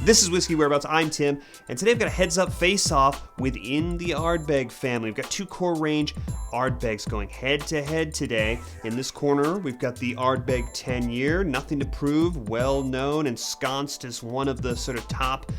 This is Whiskey Whereabouts. I'm Tim, and today I've got a heads-up face-off within the Ardbeg family. We've got two core range Ardbegs going head-to-head today. In this corner, we've got the Ardbeg 10 year, nothing to prove, well-known, ensconced as one of the sort of top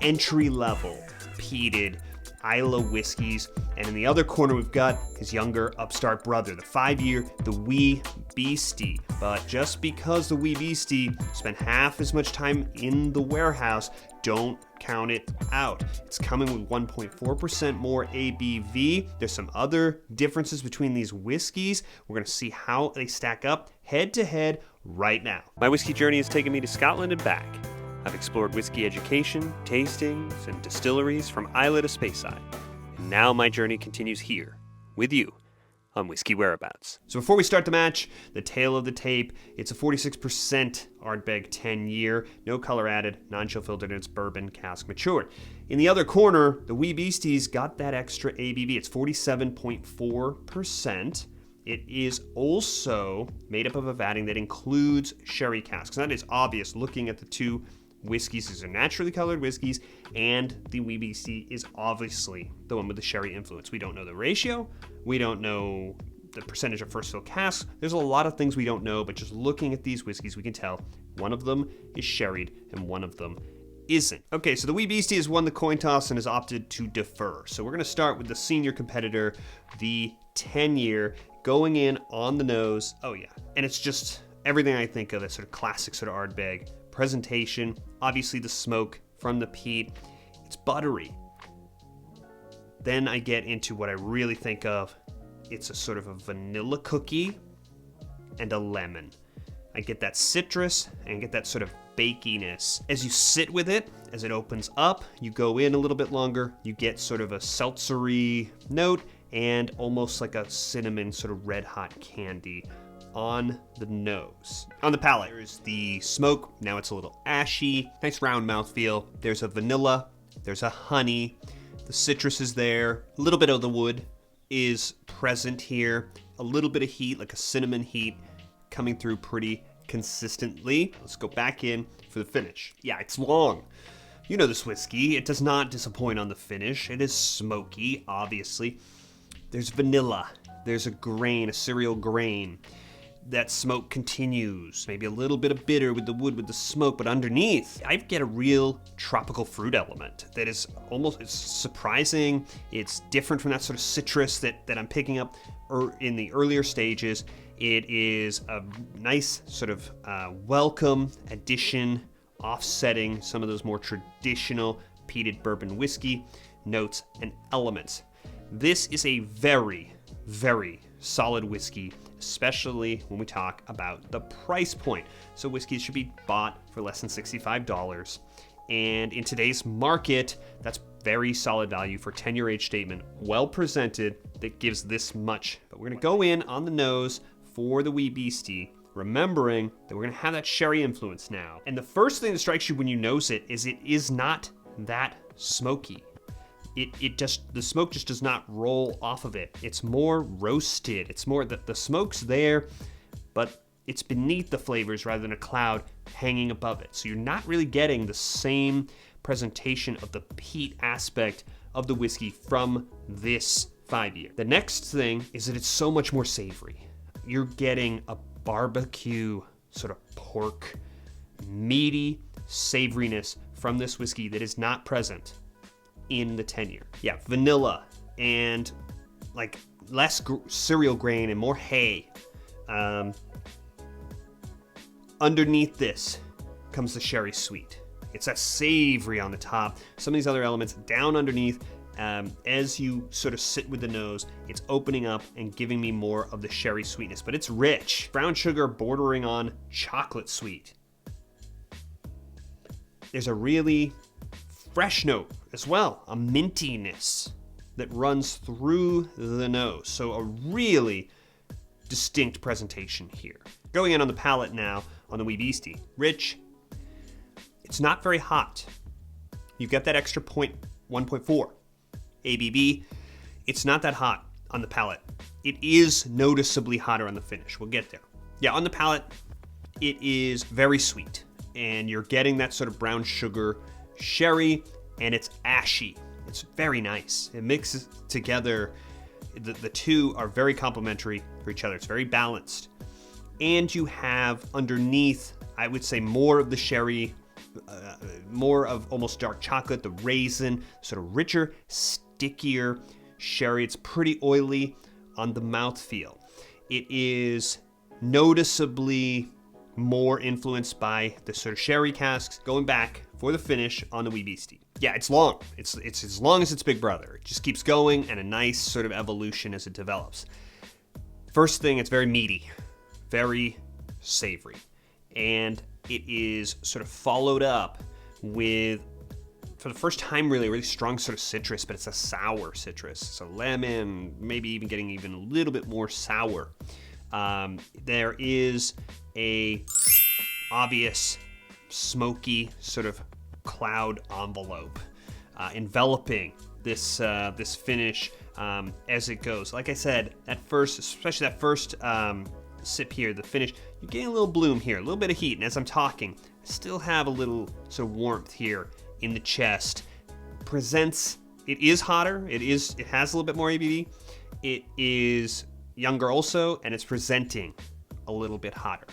entry-level peated Islays Whiskies. And in the other corner, we've got his younger upstart brother, the 5 year, the Wee Beastie. But just because the Wee Beastie spent half as much time in the warehouse, don't count it out. It's coming with 1.4% more ABV. There's some other differences between these whiskeys. We're going to see how they stack up head to head right now. My whiskey journey has taken me to Scotland and back. I've explored whiskey education, tastings, and distilleries from Islay to Speyside. And now my journey continues here, with you, on Whiskey Whereabouts. So before we start the match, the tail of the tape, it's a 46% Ardbeg 10 year, no color added, non-chill filtered, and it's bourbon cask matured. In the other corner, the Wee Beastie's got that extra ABV. It's 47.4%. It is also made up of a vatting that includes sherry casks. That is obvious looking at the two whiskeys. These are naturally colored whiskeys, and the Wee Beastie is obviously the one with the sherry influence. We don't know the ratio. We don't know the percentage of first fill casks. There's a lot of things we don't know, but just looking at these whiskeys, we can tell one of them is sherried and one of them isn't. Okay, so the Wee Beastie has won the coin toss and has opted to defer. So we're going to start with the senior competitor, the 10 year, going in on the nose. Oh yeah, and it's just everything I think of as sort of classic sort of Ardbeg presentation. Obviously the smoke from the peat, it's buttery. Then I get into what I really think of. It's a sort of a vanilla cookie and a lemon. I get that citrus and get that sort of bakiness. As you sit with it, as it opens up, you go in a little bit longer, you get sort of a seltzery note and almost like a cinnamon sort of red hot candy on the nose. On the palate, there's the smoke. Now it's a little ashy, nice round mouthfeel. There's a vanilla, there's a honey, the citrus is there. A little bit of the wood is present here. A little bit of heat, like a cinnamon heat, coming through pretty consistently. Let's go back in for the finish. Yeah, it's long. You know this whiskey. It does not disappoint on the finish. It is smoky, obviously. There's vanilla. There's a grain, a cereal grain. That smoke continues. Maybe a little bit of bitter with the wood, with the smoke, but underneath, I get a real tropical fruit element that is almost, it's surprising. It's different from that sort of citrus that I'm picking up in the earlier stages. It is a nice sort of welcome addition, offsetting some of those more traditional peated bourbon whiskey notes and elements. This is a very, very solid whiskey, especially when we talk about the price point. So whiskeys should be bought for less than $65. And in today's market, that's very solid value for 10-year age statement, well presented, that gives this much. But we're gonna go in on the nose for the Wee Beastie, remembering that we're gonna have that sherry influence now. And the first thing that strikes you when you nose it is not that smoky. The smoke just does not roll off of it. It's more roasted. It's more that the smoke's there, but it's beneath the flavors rather than a cloud hanging above it. So you're not really getting the same presentation of the peat aspect of the whiskey from this 5 year. The next thing is that it's so much more savory. You're getting a barbecue sort of pork, meaty savoriness from this whiskey that is not present in the 10 year. Yeah, vanilla and like less cereal grain and more hay. Underneath this comes the sherry sweet. It's that savory on the top. Some of these other elements down underneath. As you sort of sit with the nose, it's opening up and giving me more of the sherry sweetness, but it's rich. Brown sugar bordering on chocolate sweet. There's a really fresh note as well, a mintiness that runs through the nose. So a really distinct presentation here. Going in on the palate now on the Wee Beastie. Rich. It's not very hot. You've got that extra 1.4 ABV. It's not that hot on the palate. It is noticeably hotter on the finish. We'll get there. Yeah, on the palate, it is very sweet. And you're getting that sort of brown sugar sherry, and it's ashy. It's very nice. It mixes together. The two are very complementary for each other. It's very balanced. And you have underneath, I would say, more of the sherry, more of almost dark chocolate, the raisin, sort of richer, stickier sherry. It's pretty oily on the mouthfeel. It is noticeably more influenced by the sort of sherry casks, going back for the finish on the Wee Beastie. Yeah, it's long. It's as long as its big brother. It just keeps going, and a nice sort of evolution as it develops. First thing, it's very meaty, very savory, and it is sort of followed up with, for the first time, really strong sort of citrus, but it's a sour citrus. So lemon, maybe even getting even a little bit more sour. There is a obvious smoky sort of cloud envelope enveloping this finish as it goes. Like I said, at first, especially that first sip here, the finish, you're getting a little bloom here, a little bit of heat, and as I'm talking, I still have a little sort of warmth here in the chest. It is hotter, it has a little bit more ABV, it is younger also, and it's presenting a little bit hotter,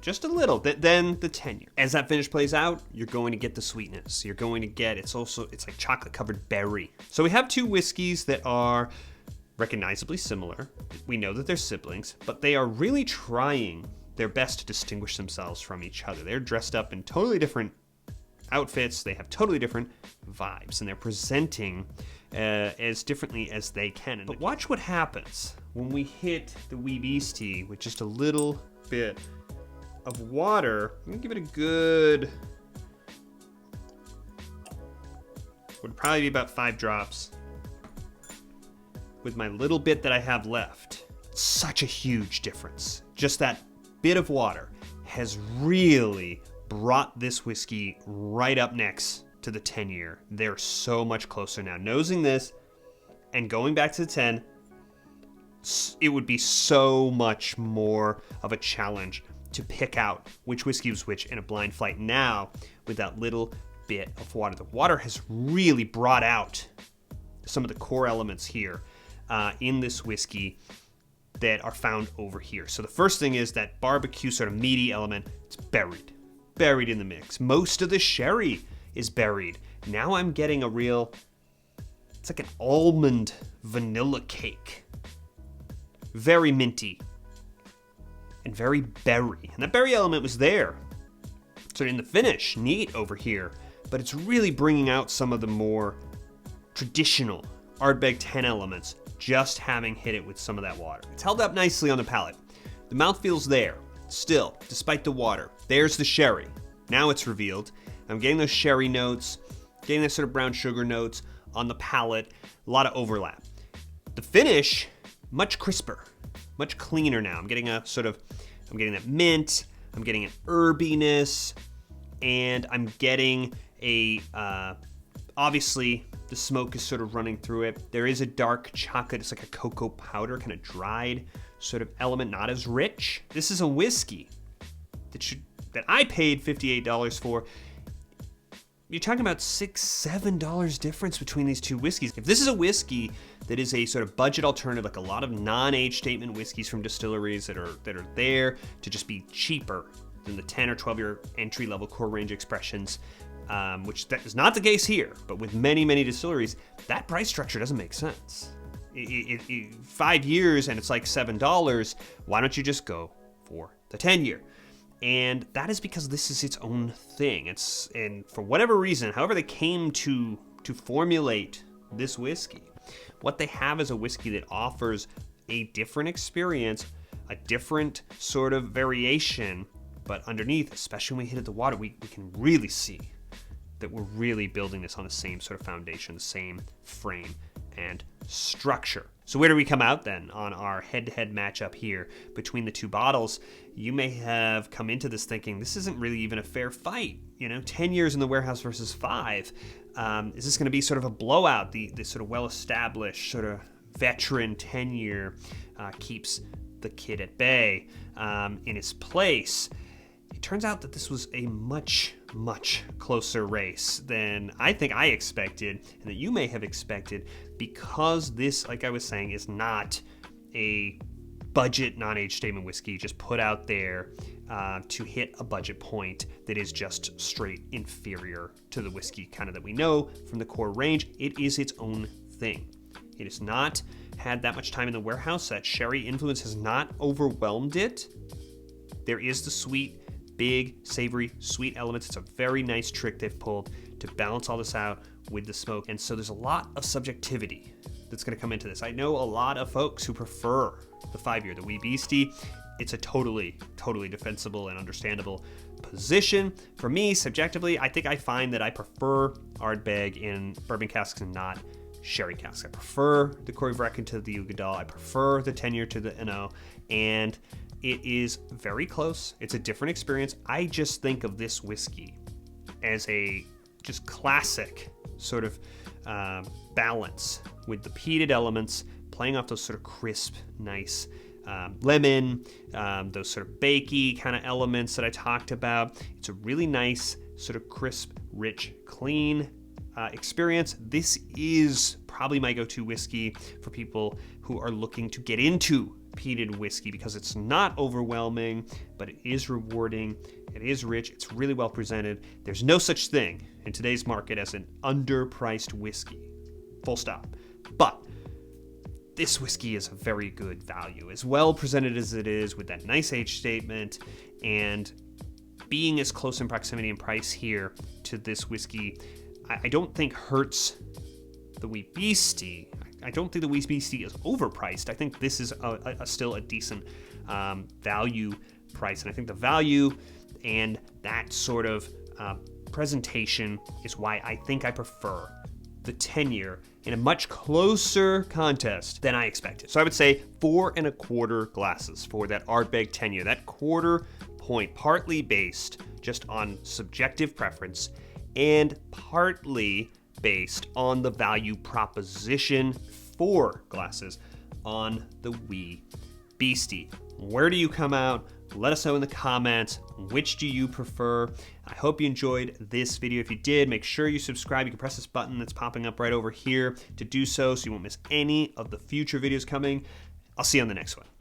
just a little, than the 10 year. As that finish plays out, you're going to get the sweetness. You're going to get, it's like chocolate covered berry. So we have two whiskeys that are recognizably similar. We know that they're siblings, but they are really trying their best to distinguish themselves from each other. They're dressed up in totally different outfits. They have totally different vibes, and they're presenting as differently as they can. But watch what happens when we hit the Wee Beastie with just a little bit of water. I'm gonna give it a good, would probably be about 5 drops with my little bit that I have left. Such a huge difference. Just that bit of water has really brought this whiskey right up next to the 10 year. They're so much closer now. Nosing this and going back to the 10, it would be so much more of a challenge to pick out which whiskey was which in a blind flight. Now, with that little bit of water, the water has really brought out some of the core elements here in this whiskey that are found over here. So the first thing is that barbecue sort of meaty element. It's buried in the mix. Most of the sherry is buried. Now I'm getting it's like an almond vanilla cake. Very minty and very berry. And that berry element was there. So in the finish, neat over here, but it's really bringing out some of the more traditional Ardbeg Ten elements, just having hit it with some of that water. It's held up nicely on the palate. The mouthfeel's there, still, despite the water. There's the sherry. Now it's revealed. I'm getting those sherry notes, getting those sort of brown sugar notes on the palate, a lot of overlap. The finish, much crisper, much cleaner now. I'm getting that mint, I'm getting an herbiness, and I'm getting obviously the smoke is sort of running through it. There is a dark chocolate, it's like a cocoa powder, kind of dried sort of element, not as rich. This is a whiskey that I paid $58 for. You're talking about $6, $7 difference between these two whiskeys. If this is a whiskey that is a sort of budget alternative, like a lot of non-age statement whiskeys from distilleries that are there to just be cheaper than the 10 or 12 year entry level core range expressions, which that is not the case here, but with many, many distilleries, that price structure doesn't make sense. 5 years and it's like $7, why don't you just go for the 10 year? And that is because this is its own thing. And for whatever reason, however they came to formulate this whiskey, what they have is a whiskey that offers a different experience, a different sort of variation, but underneath, especially when we hit at the water, we can really see that we're really building this on the same sort of foundation, the same frame and structure. So where do we come out then on our head-to-head matchup here between the two bottles? You may have come into this thinking, this isn't really even a fair fight. 10 years in the warehouse versus 5. Is this going to be sort of a blowout? The sort of well-established, sort of veteran 10-year keeps the kid at bay in his place. it turns out that this was a much, much closer race than I think I expected and that you may have expected, because this, like I was saying, is not a budget non-age statement whiskey just put out there to hit a budget point that is just straight inferior to the whiskey kind of that we know from the core range. It is its own thing. It has not had that much time in the warehouse. That sherry influence has not overwhelmed it. There is the sweet, big, savory, sweet elements. It's a very nice trick they've pulled to balance all this out with the smoke. And so there's a lot of subjectivity that's going to come into this. I know a lot of folks who prefer the 5-year, the Wee Beastie. It's a totally defensible and understandable position. For me, subjectively, I think I find that I prefer Ardbeg in bourbon casks and not sherry casks. I prefer the Corey Vrecken to the Ugadal. I prefer the 10-year to the NO, and it is very close. It's a different experience. I just think of this whiskey as a just classic sort of balance with the peated elements, playing off those sort of crisp, nice lemon, those sort of bakey kind of elements that I talked about. It's a really nice sort of crisp, rich, clean experience. This is probably my go-to whiskey for people who are looking to get into peated whiskey, because it's not overwhelming, but it is rewarding. It is rich. It's really well presented. There's no such thing in today's market as an underpriced whiskey. Full stop. But this whiskey is a very good value, as well presented as it is, with that nice age statement, and being as close in proximity and price here to this whiskey, I don't think hurts the Wee Beastie. I don't think the Wee Beastie is overpriced. I think this is still a decent value price, and I think the value and that sort of presentation is why I think I prefer the 10-year in a much closer contest than I expected. So I would say 4 1/4 glasses for that Ardbeg 10-year. That quarter point, partly based just on subjective preference and partly based on the value proposition, 4 glasses on the Wee Beastie. Where do you come out? Let us know in the comments. Which do you prefer? I hope you enjoyed this video. If you did, make sure you subscribe. You can press this button that's popping up right over here to do so you won't miss any of the future videos coming. I'll see you on the next one.